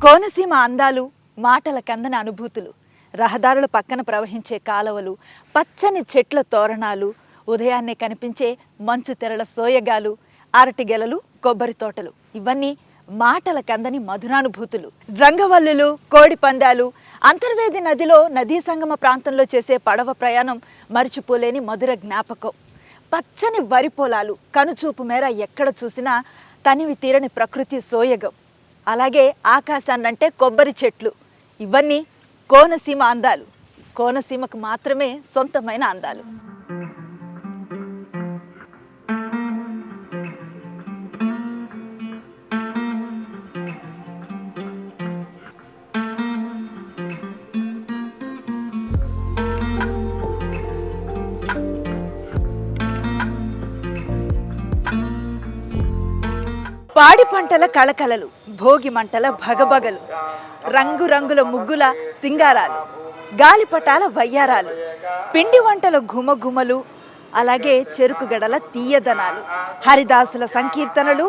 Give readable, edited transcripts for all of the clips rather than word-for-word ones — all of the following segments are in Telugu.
కోనసీమ అందాలు, మాటల కందని అనుభూతులు, రహదారుల పక్కన ప్రవహించే కాలువలు, పచ్చని చెట్ల తోరణాలు, ఉదయాన్నే కనిపించే మంచు తెరల సోయగాలు, అరటి గెలలు, కొబ్బరి తోటలు, ఇవన్నీ మాటల కందని మధురానుభూతులు. రంగవల్లులు, కోడి పందాలు, అంతర్వేది నదిలో నదీ సంగమ ప్రాంతంలో చేసే పడవ ప్రయాణం మరిచిపోలేని మధుర జ్ఞాపకం. పచ్చని వరి పొలాలు, కనుచూపు మేర ఎక్కడ చూసినా తనివి తీరని ప్రకృతి సోయగం. అలాగే ఆకాశాన్నంటే కొబ్బరి చెట్లు, ఇవన్నీ కోనసీమ అందాలు. కోనసీమకు మాత్రమే సొంతమైన అందాలు. పాడి పంటల కళకళలు, భోగి మంటల భగభగలు, రంగురంగుల ముగ్గుల సింగారాలు, గాలిపటాల వయ్యారాలు, పిండి వంటల ఘుమఘుమలు, అలాగే చెరుకు గడల తీయదనాలు, హరిదాసుల సంకీర్తనలు,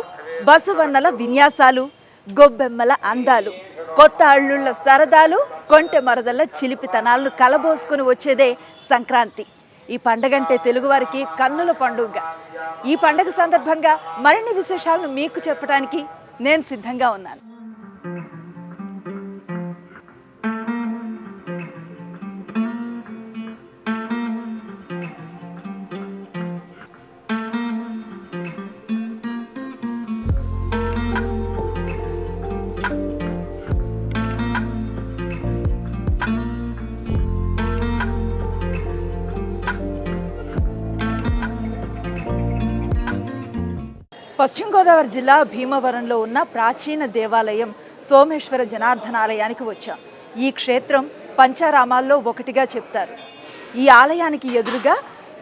బసవన్నల విన్యాసాలు, గొబ్బెమ్మల అందాలు, కొత్త అల్లుళ్ళ సరదాలు, కొంటె మరదల చిలిపితనాలను కలబోసుకుని వచ్చేదే సంక్రాంతి. ఈ పండగంటే తెలుగువారికి కన్నుల పండుగ. ఈ పండగ సందర్భంగా మరిన్ని విశేషాలను మీకు చెప్పడానికి నేను సిద్ధంగా ఉన్నాను. పశ్చిమ గోదావరి జిల్లా భీమవరంలో ఉన్న ప్రాచీన దేవాలయం సోమేశ్వర జనార్దనాలయానికి వచ్చాం. ఈ క్షేత్రం పంచారామాల్లో ఒకటిగా చెప్తారు. ఈ ఆలయానికి ఎదురుగా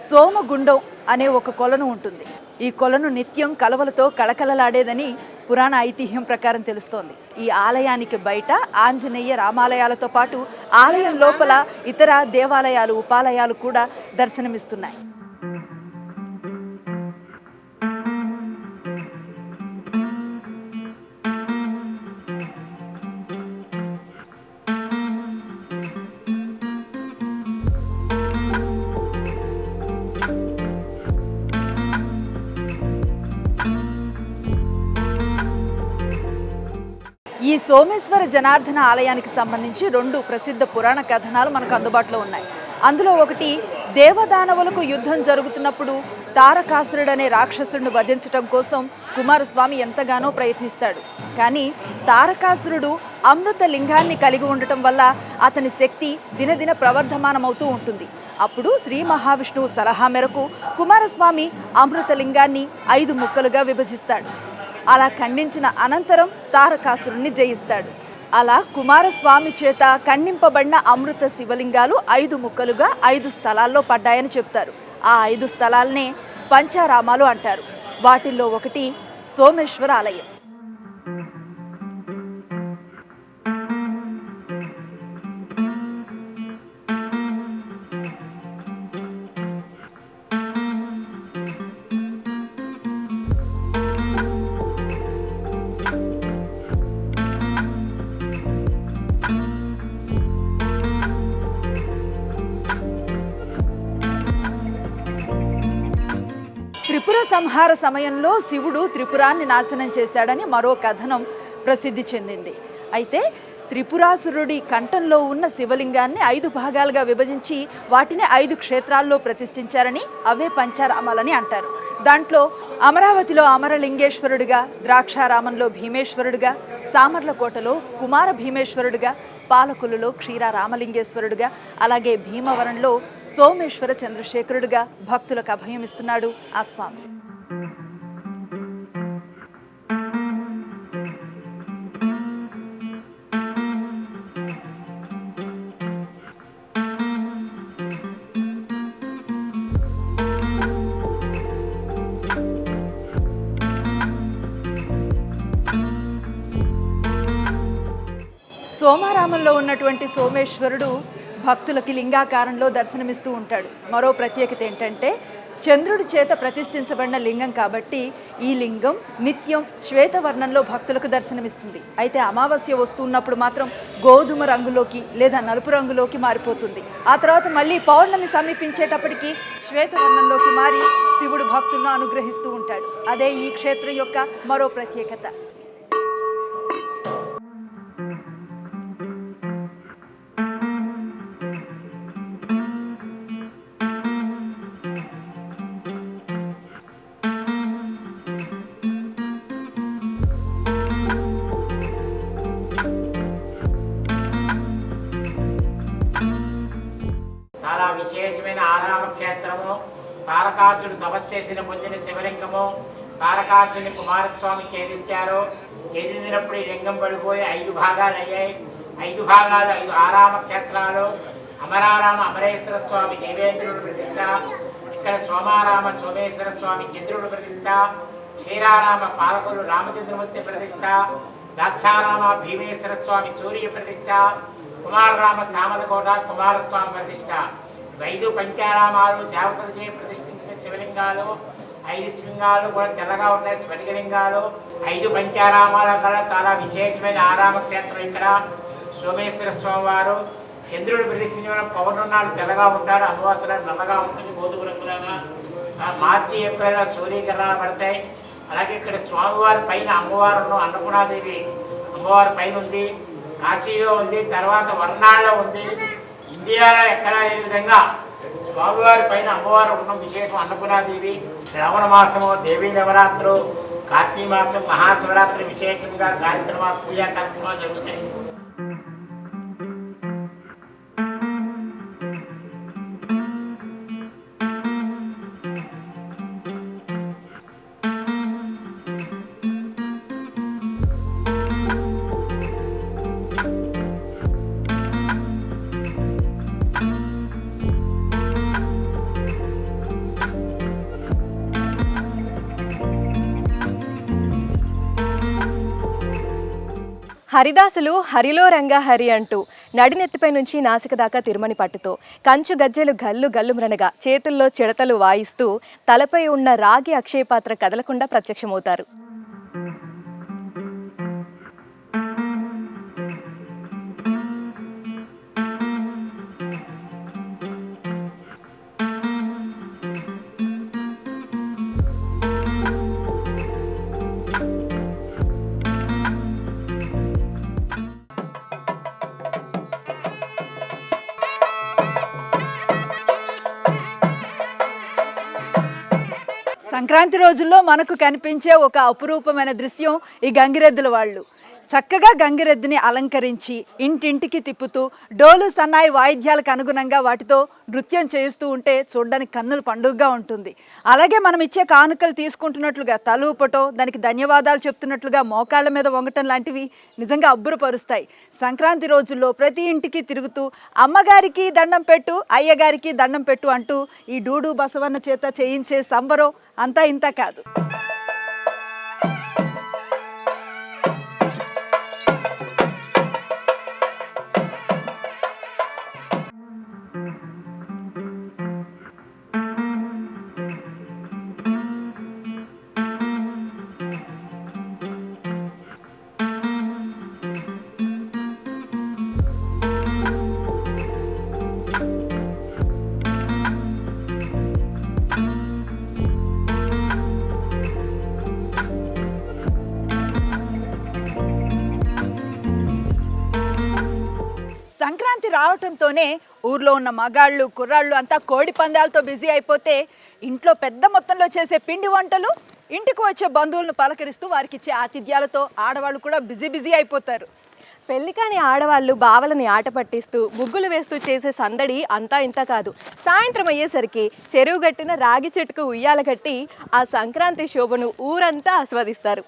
సోమగుండం అనే ఒక కొలను ఉంటుంది. ఈ కొలను నిత్యం కలవలతో కళకళలాడేదని పురాణ ఐతిహ్యం ప్రకారం తెలుస్తోంది. ఈ ఆలయానికి బయట ఆంజనేయ రామాలయాలతో పాటు ఆలయం లోపల ఇతర దేవాలయాలు, ఉపాలయాలు కూడా దర్శనమిస్తున్నాయి. ఈ సోమేశ్వర జనార్దన ఆలయానికి సంబంధించి 2 ప్రసిద్ధ పురాణ కథనాలు మనకు అందుబాటులో ఉన్నాయి. అందులో ఒకటి, దేవదానవులకు యుద్ధం జరుగుతున్నప్పుడు తారకాసురుడనే రాక్షసుడిని వధించటం కోసం కుమారస్వామి ఎంతగానో ప్రయత్నిస్తాడు. కానీ తారకాసురుడు అమృత లింగాన్ని కలిగి ఉండటం వల్ల అతని శక్తి దినదిన ప్రవర్ధమానమవుతూ ఉంటుంది. అప్పుడు శ్రీ మహావిష్ణువు సలహా మేరకు కుమారస్వామి అమృత లింగాన్ని 5 ముక్కలుగా విభజిస్తాడు. అలా ఖండించిన అనంతరం తారకాసురుణ్ణి జయిస్తాడు. అలా కుమారస్వామి చేత ఖండింపబడిన అమృత శివలింగాలు 5 ముక్కలుగా 5 స్థలాల్లో పడ్డాయని చెప్తారు. ఆ 5 స్థలాలనే పంచారామాలు అంటారు. వాటిల్లో ఒకటి సోమేశ్వర ఆలయం. త్రిపుర సంహార సమయంలో శివుడు త్రిపురాన్ని నాశనం చేశాడని మరో కథనం ప్రసిద్ధి చెందింది. అయితే త్రిపురాసురుడి కంఠంలో ఉన్న శివలింగాన్ని 5 భాగాలుగా విభజించి వాటిని 5 క్షేత్రాల్లో ప్రతిష్ఠించారని, అవే పంచారామాలని అంటారు. దాంట్లో అమరావతిలో అమరలింగేశ్వరుడిగా, ద్రాక్షారామంలో భీమేశ్వరుడిగా, సామర్లకోటలో కుమార భీమేశ్వరుడిగా, పాలకులలో క్షీర రామలింగేశ్వరుడుగా, అలాగే భీమవరంలో సోమేశ్వర చంద్రశేఖరుడుగా భక్తులకు అభయం ఇస్తున్నాడు ఆ స్వామి. సోమారామంలో ఉన్నటువంటి సోమేశ్వరుడు భక్తులకి లింగాకారంలో దర్శనమిస్తూ ఉంటాడు. మరో ప్రత్యేకత ఏంటంటే చంద్రుడి చేత ప్రతిష్ఠించబడిన లింగం కాబట్టి ఈ లింగం నిత్యం శ్వేతవర్ణంలో భక్తులకు దర్శనమిస్తుంది. అయితే అమావాస్య వస్తున్నప్పుడు మాత్రం గోధుమ రంగులోకి లేదా నలుపు రంగులోకి మారిపోతుంది. ఆ తర్వాత మళ్ళీ పౌర్ణమి సమీపించేటప్పటికి శ్వేతవర్ణంలోకి మారి శివుడు భక్తులను అనుగ్రహిస్తూ ఉంటాడు. అదే ఈ క్షేత్రం యొక్క మరో ప్రత్యేకత. చాలా విశేషమైన ఆరామ క్షేత్రము. తారకాసుడు తపస్సు చేసిన పొందిన శివలింగము. తారకాసుని కుమారస్వామి ఛేదించారు. ఛేదించినప్పుడు ఈ లింగం పడిపోయి 5 భాగాలు అయ్యాయి. 5 భాగాలు 5 ఆరామ క్షేత్రాలు. అమరారామ అమరేశ్వర స్వామి దేవేంద్రుడు ప్రతిష్ట, ఇక్కడ సోమారామ సోమేశ్వర స్వామి చంద్రుడు ప్రతిష్ట, క్షీరారామ పాలకులు రామచంద్రమూర్తి ప్రతిష్ట, దాక్షారామ భీమేశ్వర స్వామి సూర్య ప్రతిష్ట, కుమారరామ సామలకోట కుమారస్వామి ప్రతిష్ట. 5 పంచారామాలు దేవతలచే ప్రతిష్ఠించిన శివలింగాలు. 5 శివలింగాలు కూడా తెల్లగా ఉన్నాయి, స్ఫటికలింగాలు. 5 పంచారామాల కల్లా చాలా విశేషమైన ఆరామ క్షేత్రం. ఇక్కడ సోమేశ్వర స్వామి వారు చంద్రుడు ప్రతిష్ఠించిన పౌర్ణన్నాడు తెల్లగా ఉంటాడు, అమావాస్య నల్లగా ఉంటుంది, గోధుమ రంగులాగా. మార్చి ఏప్రిల్ సూర్యకిరణాలు పడతాయి. అలాగే ఇక్కడ స్వామివారి పైన అమ్మవారు అన్నపూర్ణాదేవి అమ్మవారి పైన ఉంది, కాశీలో ఉంది, తర్వాత వర్ణాల్లో ఉంది. ఇండియాలో ఎక్కడా లేని విధంగా స్వామివారి పైన అమ్మవారు ఉన్న విశేషం అన్నపూర్ణాదేవి. శ్రావణ మాసము దేవీ నవరాత్రులు, కార్తీక మాసం మహాశివరాత్రి విశేషంగా కార్యక్రమాలు, పూజా కార్యక్రమాలు జరుగుతాయి. హరిదాసులు హరిలో రంగా హరి అంటూ నడినెత్తిపై నుంచి నాసిక దాకా తిరుమని పట్టుతో కంచు గజ్జెలు గల్లు గల్లుమ్రనగా చేతుల్లో చిడతలు వాయిస్తూ తలపై ఉన్న రాగి అక్షయపాత్ర కదలకుండా ప్రత్యక్షమవుతారు. సంక్రాంతి రోజుల్లో మనకు కనిపించే ఒక అపురూపమైన దృశ్యం ఈ గంగిరెద్దుల వాళ్ళు. చక్కగా గంగిరెద్దుని అలంకరించి ఇంటింటికి తిప్పుతూ డోలు సన్నాయి వాయిద్యాలకు అనుగుణంగా వాటితో నృత్యం చేస్తూ ఉంటే చూడడానికి కన్నుల పండుగగా ఉంటుంది. అలాగే మనం ఇచ్చే కానుకలు తీసుకుంటున్నట్లుగా తలూపటో దానికి ధన్యవాదాలు చెప్తున్నట్లుగా మోకాళ్ళ మీద వంగటం లాంటివి నిజంగా అబ్బురపరుస్తాయి. సంక్రాంతి రోజుల్లో ప్రతి ఇంటికి తిరుగుతూ అమ్మగారికి దండం పెట్టు, అయ్యగారికి దండం పెట్టు అంటూ ఈ డూడు బసవన్న చేత చేయించే సంబరం అంతా ఇంత కాదు. సంక్రాంతి రావటంతోనే ఊర్లో ఉన్న మగాళ్ళు కుర్రాళ్ళు అంతా కోడి పందాలతో బిజీ అయిపోతే ఇంట్లో పెద్ద మొత్తంలో చేసే పిండి వంటలు, ఇంటికి వచ్చే బంధువులను పలకరిస్తూ వారికి ఇచ్చే ఆతిథ్యాలతో ఆడవాళ్ళు కూడా బిజీ అయిపోతారు. పెళ్లి కాని ఆడవాళ్ళు బావలని ఆట పట్టిస్తూ ముగ్గులు వేస్తూ చేసే సందడి అంతా ఇంత కాదు. సాయంత్రం అయ్యేసరికి చెరువు గట్టిన రాగి చెట్టుకు ఉయ్యాల కట్టి ఆ సంక్రాంతి శోభను ఊరంతా ఆస్వాదిస్తారు.